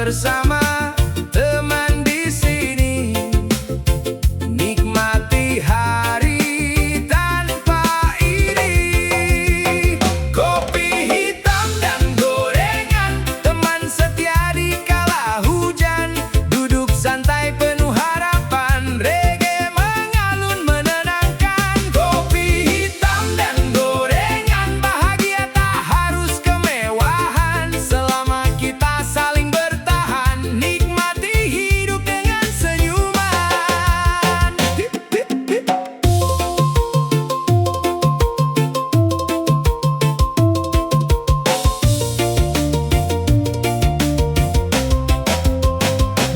bersama teman di sini, nikmati hari tanpa iri. Kopi hitam dan gorengan, teman setia di kala hujan. Duduk santai penuh harapan, reggae mengalun menenangkan. Kopi hitam dan gorengan, bahagia tak harus kemewahan. Selama kita saling bertahan, nikmati hidup dengan senyuman.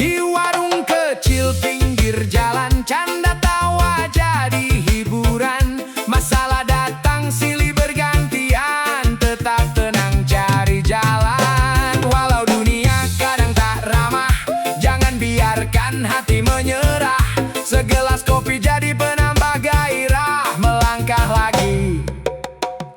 Di warung kecil pinggir jalan, canda tawa jadi hiburan. Masalah datang silih bergantian, tetap tenang cari jalan. Walau dunia kadang tak ramah, jangan biarkan hati menyerah. Segelas kopi jadi penambah gairah, melangkah lagi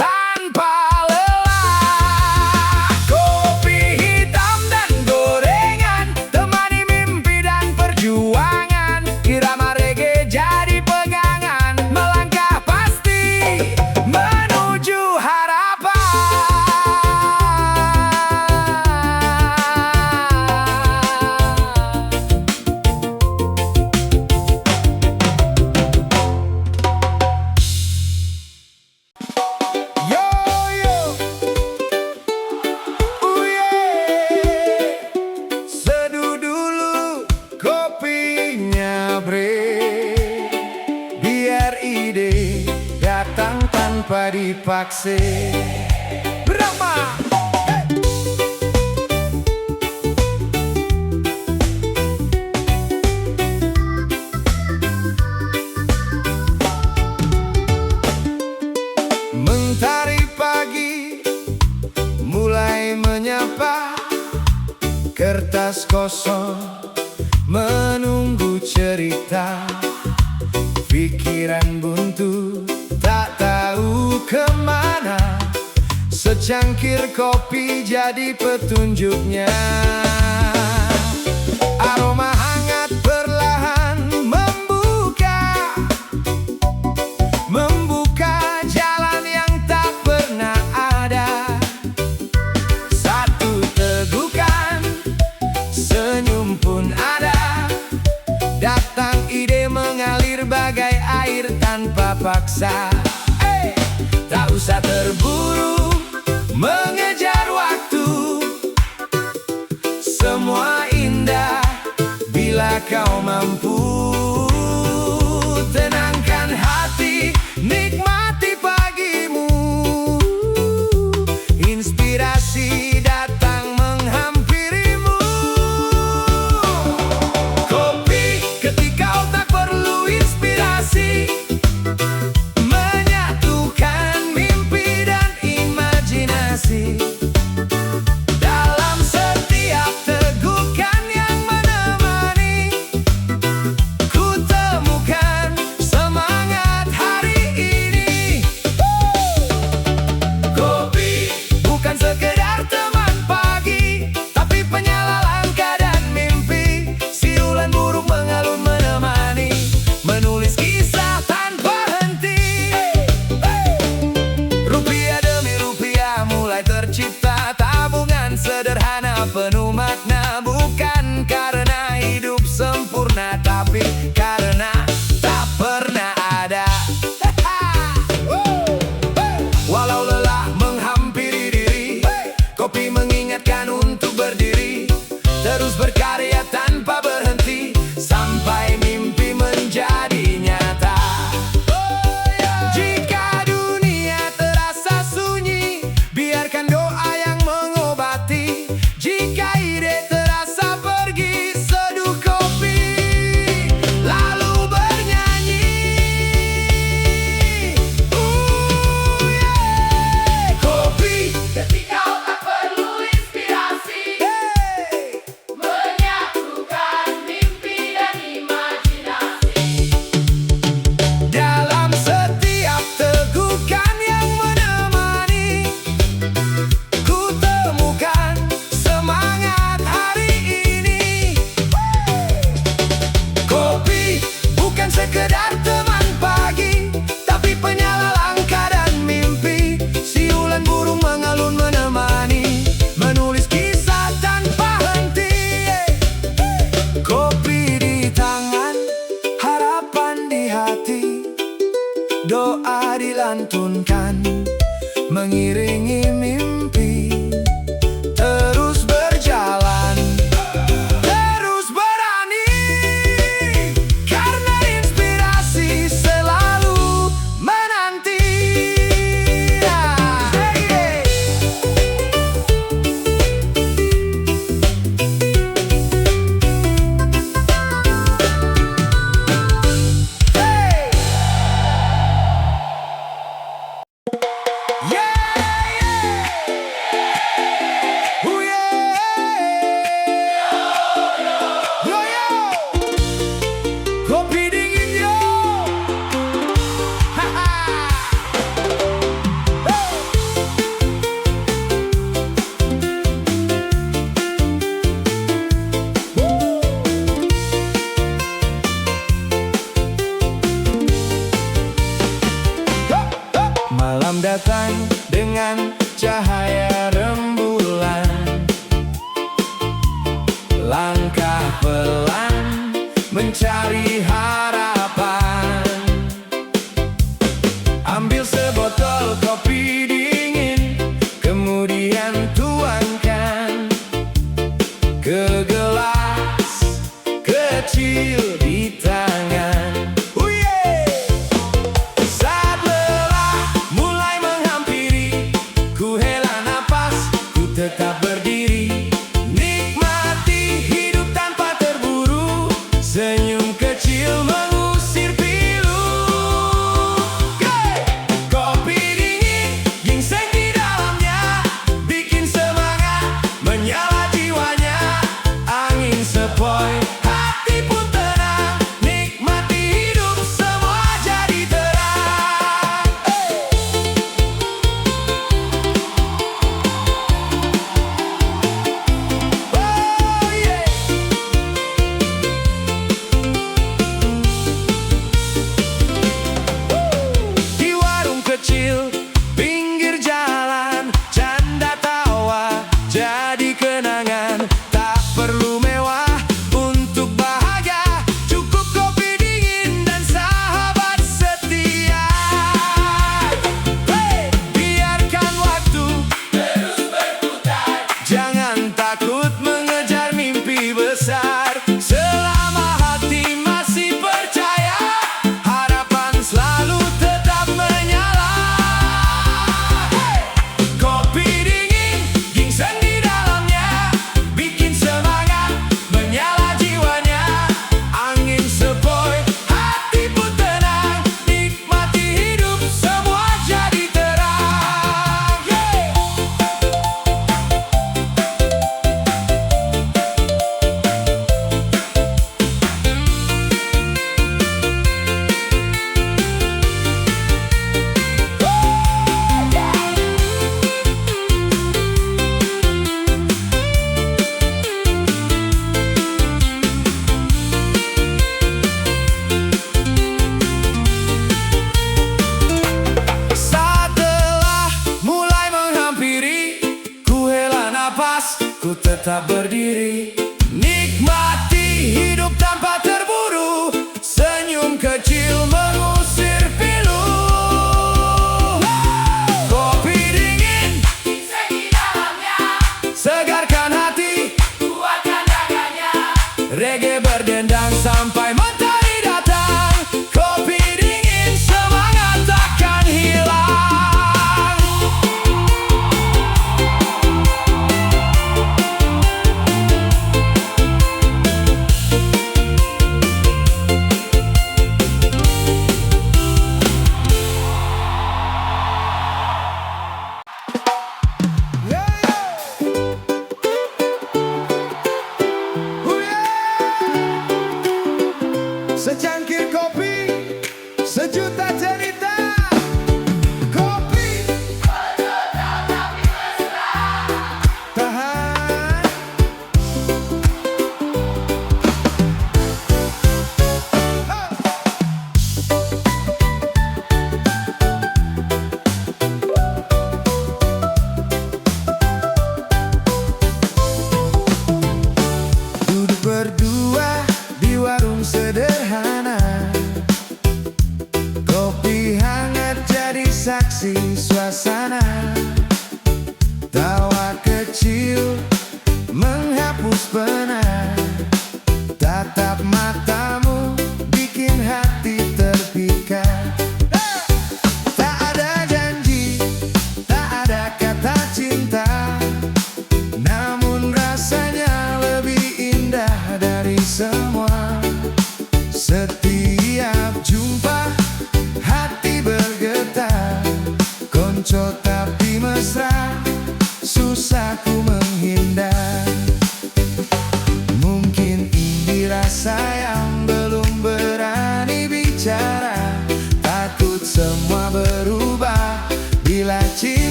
tanpa lelah. Kopi hitam dan gorengan, temani mimpi dan perjuangan. Irama reggae jadi pegangan, melangkah pasti menuju harapan. Yo yo, seduh dulu kopinya bre, biar ide datang tanpa dipaksa. Berapa? Mentari pagi mulai menyapa, kertas kosong menunggu cerita. Pikiran buntu tak tahu kemana, secangkir kopi jadi petunjuknya. Aroma hangat perlahan membuka jalan yang tak pernah ada. Satu tegukan, senyum pun ada. Datang ide mengalir bagai air tanpa paksa. Tak usah terburu mengejar waktu, semua indah bila kau mampu. Tenangkan hati, nikmati pagimu. Inspirasi datang menghampirimu. Kopi ketika otak perlu inspirasi, menyatukan mimpi dan imajinasi. Dalam setiap tegukan yang menemani, ku temukan semangat hari ini. Kopi bukan sekedar teman pagi, tapi penyala langkah dan mimpi. Siulan burung mengalun menemani, menulis kisah tanpa henti. Rupiah demi rupiah mulai tercipta, tabungan sederhana penuh makna. Bukan karena hidup sempurna, tapi karena tak pernah ada. Walau lelah menghampiri diri, kopi mengingatkan untuk berdiri. Terus berkarya tanpa berhenti, sampai mimpi menjadi nyata. Jika dunia terasa sunyi, biarkan doa yang mengobati. Jika ide terasa pergi, seduh kopi lalu kecil di tangan. Saat lelah mulai menghampiri, ku hela napas, ku tetap berdiri. Nikmati hidup tanpa terburu, senyum kecil mengusir pilu. Kopi dingin, ginseng di dalamnya, bikin semangat, menyala jiwanya. Angin sepoi, hati pun tenang, nikmati hidup, semua jadi terang. Oh yeah. Di warung kecil, pinggir jalan, canda tawa jadi kenangan. Tak perlu mewah untuk bahagia, cukup kopi dingin dan sahabat setia. Biarkan waktu terus berputar, jangan takut mengejar mimpi besar. Selama hati masih percaya, harapan selalu tetap menyala. Kopi dingin, ginseng di dalamnya, bikin semangat, menyala jiwanya. Angin sepoi, hati pun tenang, nikmati hidup, semua jadi terang. Saat lelah mulai menghampiri, ku hela napas, ku tetap berdiri. Nikmati hidup tanpa terburu, senyum kecil mengusir pilu. Kopi dingin, ginseng di dalamnya, segarkan hati, kuatkan daganya. Reggae berdendang sampai matahari datang. Kopi dingin, semangat takkan hilang. Secangkir kopi, sejuta cerita. Kopi tahan. Duduk berdua di warung sederhana,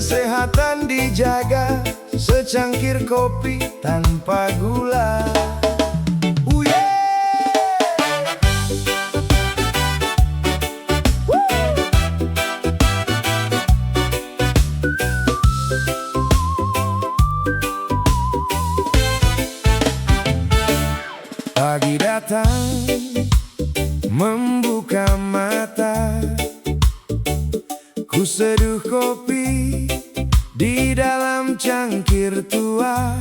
Kesehatan dijaga, secangkir kopi tanpa gula. Pagi datang membuka mata, ku seduh kopi di dalam cangkir tua.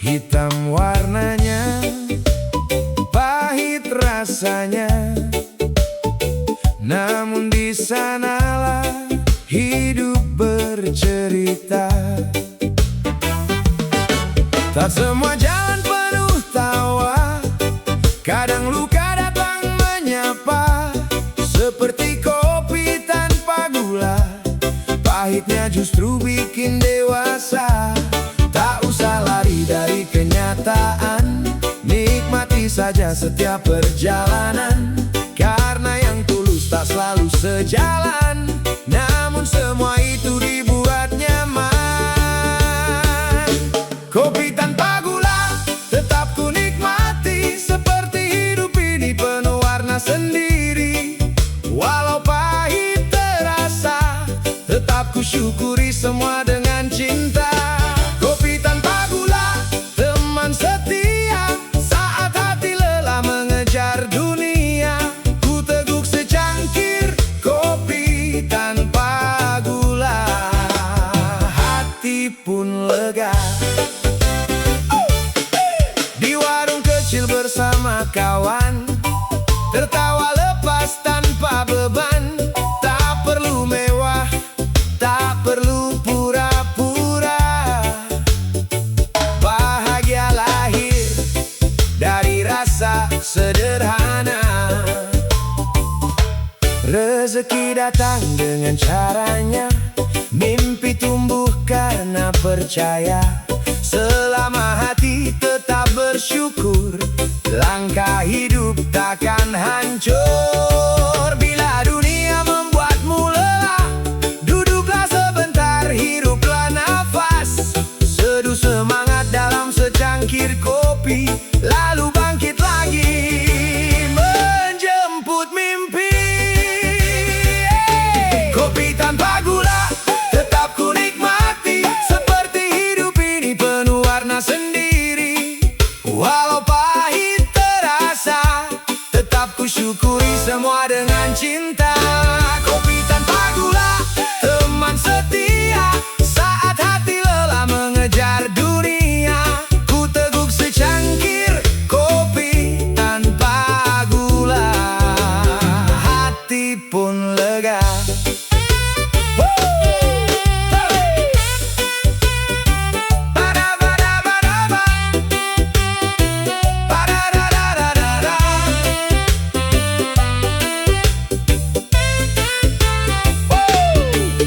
Hitam warnanya, pahit rasanya, namun di sanalah hidup bercerita. Tak semua jalan penuh tawa, kadang luka datang menyapa. Seperti kopi tanpa gula, pahitnya justru bikin dewasa. Tak usah lari dari kenyataan, nikmati saja setiap perjalanan. Karena yang tulus tak selalu sejalan, namun semua itu dibuat nyaman. Kopi tanpa gula tetap ku nikmati, seperti hidup ini penuh warna sendiri. Walau pahit terasa, tetap ku syukuri semua dengan cinta. Kopi tanpa gula, teman setia, saat hati lelah mengejar dunia. Ku teguk secangkir kopi tanpa gula, hati pun lega. Di warung kecil bersama kawan, tertawa lepas tanpa beban. Tak perlu mewah, tak perlu pura-pura. Bahagia lahir dari rasa sederhana. Rezeki datang dengan caranya, mimpi tumbuh karena percaya. Selama hati tetap bersyukur, langkah hidup takkan hancur. Bila dunia membuatmu lelah, duduklah sebentar, hiruplah nafas. Seduh semangat dalam secangkir kopi, lalu bangkit lagi menjemput mimpi. Kopi tanpa gula tetap ku nikmati, seperti hidup ini penuh warna sendiri. Walau pahit terasa, tetap ku syukuri semua dengan cinta. Kopi tanpa gula, teman setia, saat hati lelah mengejar dunia. Ku teguk secangkir kopi tanpa gula, hati pun lega.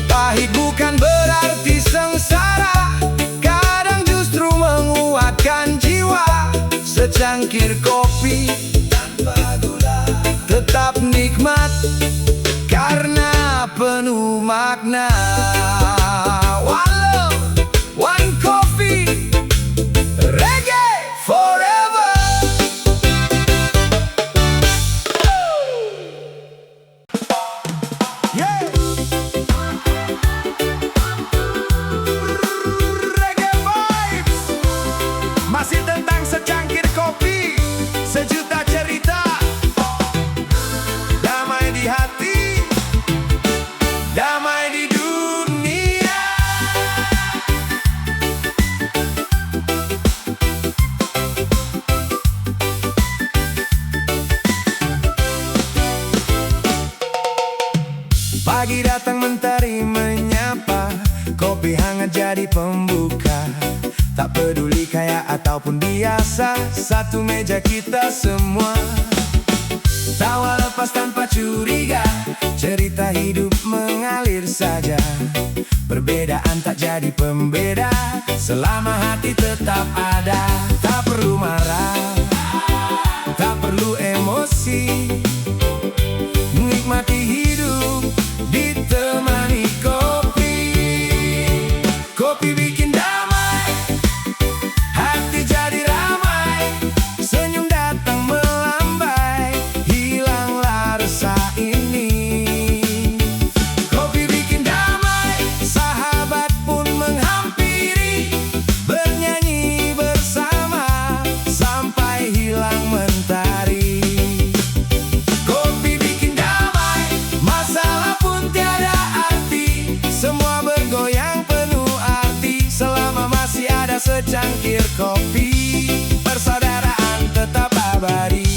Pahit bukan berarti sengsara, kadang justru menguatkan jiwa. Secangkir kopi tanpa gula tetap nikmat, karena penuh makna. Walau one coffee, reggae forever. Yeah. Reggae vibes, masih tentang secangkir kopi, sejuta cerita. Damai di hati, damai di dunia. Pagi datang mentari menyapa, kopi hangat jadi pembuka. Tak peduli kaya ataupun biasa, satu meja kita semua. Tawa lepas tanpa curiga, cerita hidup mengalir saja. Perbedaan tak jadi pembeda, selama hati tetap ada. Tak perlu marah, tak perlu emosi, nikmati hidup ditemani kopi. secangkir kopi, persaudaraan tetap abadi.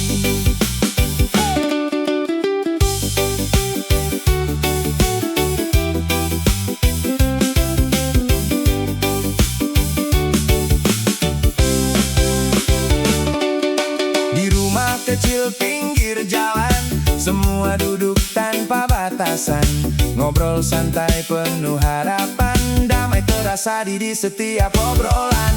Di rumah kecil pinggir jalan, semua duduk tanpa batasan, ngobrol santai penuh harapan, damai terasa di setiap obrolan.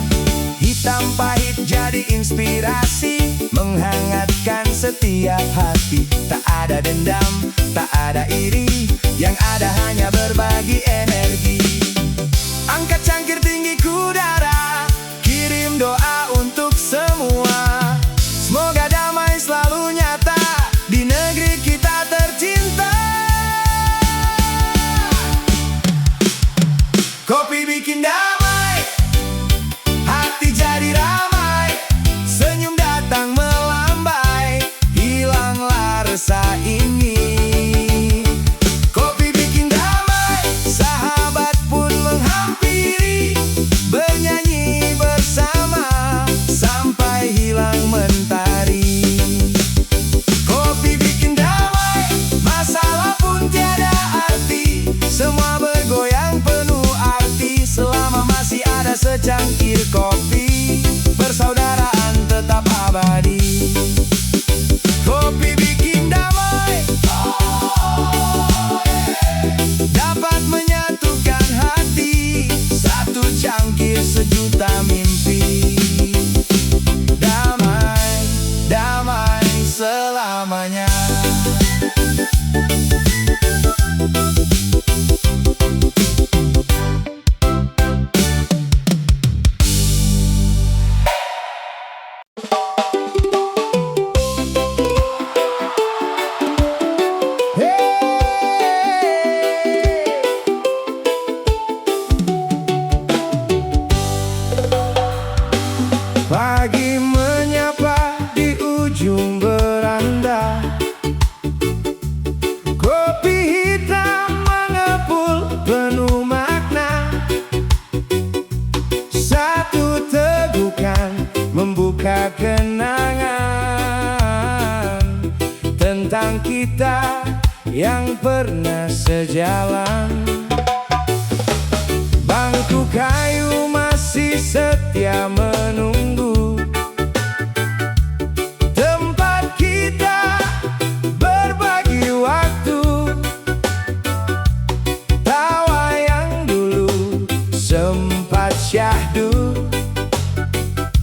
Hitam pahit jadi inspirasi, menghangatkan setiap hati. Tak ada dendam, tak ada iri, yang ada hanya berbagi energi. Angkat cangkir tinggi ke udara, kirim doa untuk semua. Semoga damai selalu nyata di negeri kita tercinta. Kopi bikin damai, hati jadi ramai, senyum datang melambai, hilanglah resah ini. Kopi bikin damai, sahabat pun menghampiri, bernyanyi bersama sampai hilang mentari. Kopi bikin damai, masalah pun tiada arti, semua bergoyang penuh arti selama masih ada secangkir kopi, persaudaraan tetap abadi. Kopi bikin damai, dapat menyatukan hati, satu cangkir sejuta mimpi. Damai, damai selamanya. Pagi menyapa di ujung beranda, kopi hitam mengepul penuh makna. Satu tegukan membuka kenangan tentang kita yang pernah sejalan. Bangku kayu masih setia menunggu, tempat kita berbagi waktu. Tawa yang dulu sempat syahdu,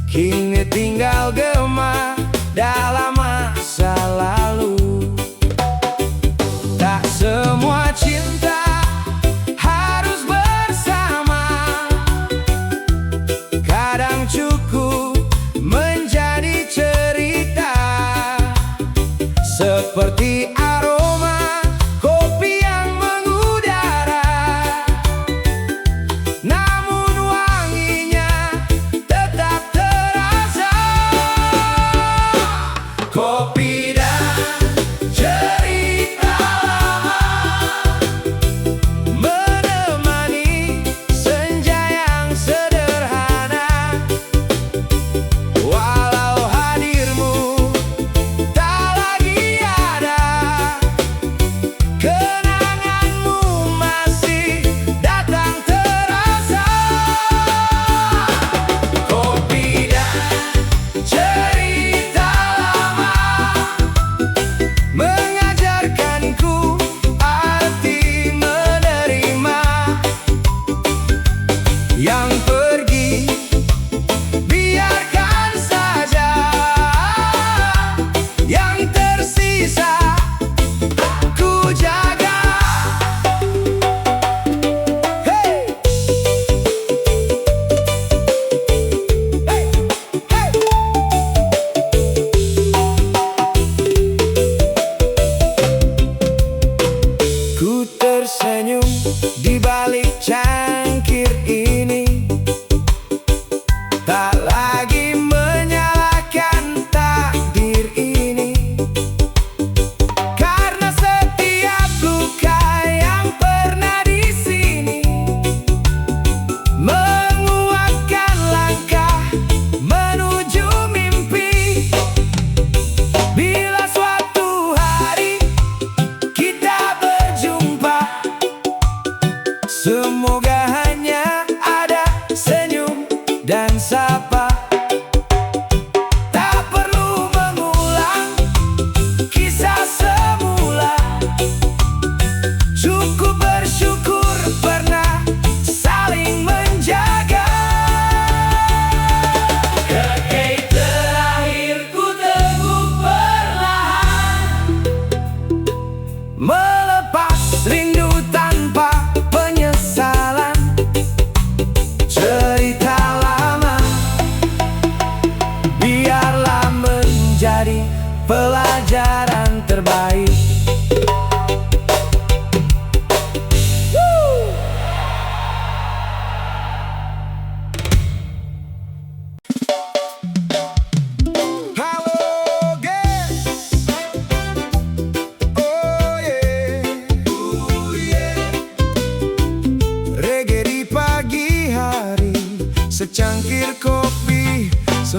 kini tinggal gema dalam masa lalu. Tak semua cinta harus bersama, kadang cukup menjadi cerita, seperti aroma kopi yang mengudara, namun wanginya tetap terasa. Kopi dan cerita lama menemani senja yang sederhana. Walau hadirmu tak lagi ada, kenanganmu masih datang terasa. Kopi dan cerita lama mengajarkanku arti menerima. Yang pergi biarkan saja, yang tersisa ku jaga. Hey! Hey! Hey! Ku tersenyum di balik cangkir ini, tak lagi menyalahkan takdir ini, karena setiap luka yang pernah di sini menguatkan langkah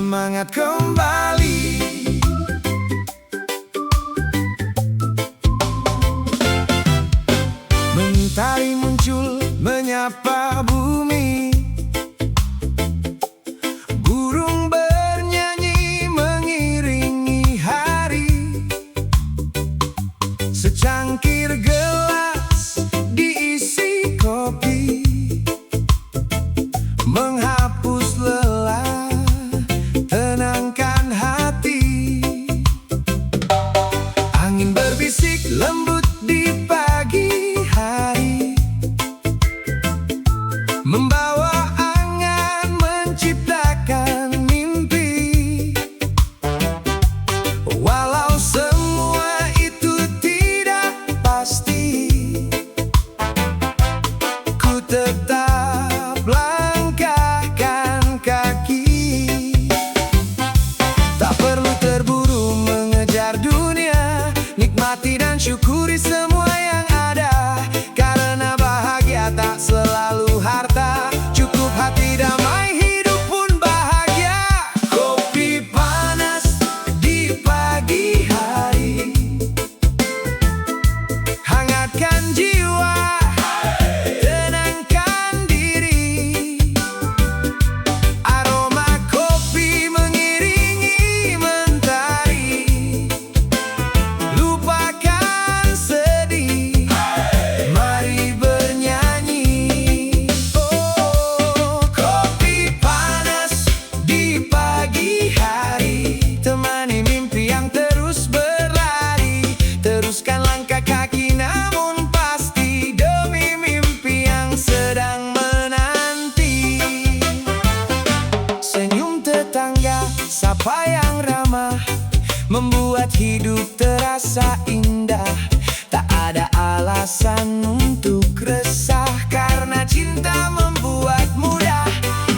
semangat kembali. Mentari muncul menyapa bumi, burung bernyanyi mengiringi hari. Secangkir gelas diisi kopi, menghapus lelah, tenangkan hati. Angin berbisik lembut di pagi hari, membawa angan menciptakan mimpi. Walau semua itu tidak pasti, ku tetap langkahkan kaki. Tak perlu terburu mengejar dunia, nikmati dan syukuri semua yang ada. Karena bahagia tak selalu harta, cukup hati damai, hidup pun bahagia. Kopi panas di pagi hari, hangatkan jiwa, tenangkan diri. Aroma kopi mengiringi mentari, lupakan sedih, mari bernyanyi. Oh, kopi panas di pagi hari, temani mimpi yang terus berlari. Teruskan langkah kaki namun pasti, demi mimpi yang sedang menanti. Senyum tetangga, sapa yang ramah, membuat hidup terasa indah. Tak ada alasan untuk resah, karena cinta membuat mudah.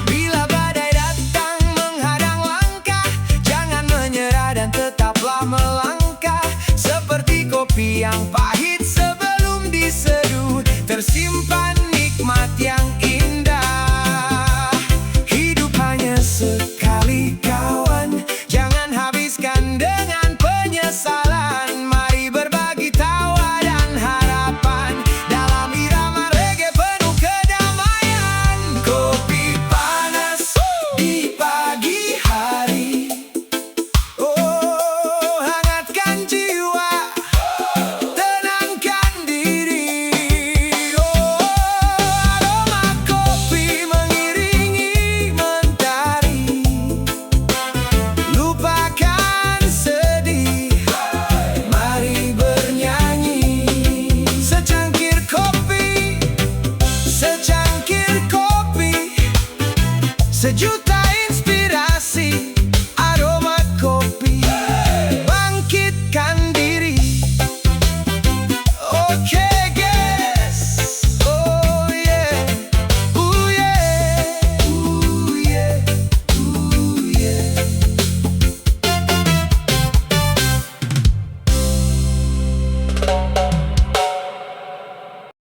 Bila badai datang menghadang langkah, jangan menyerah dan tetaplah melangkah. Seperti kopi yang pahit sebelum diseduh, tersimpan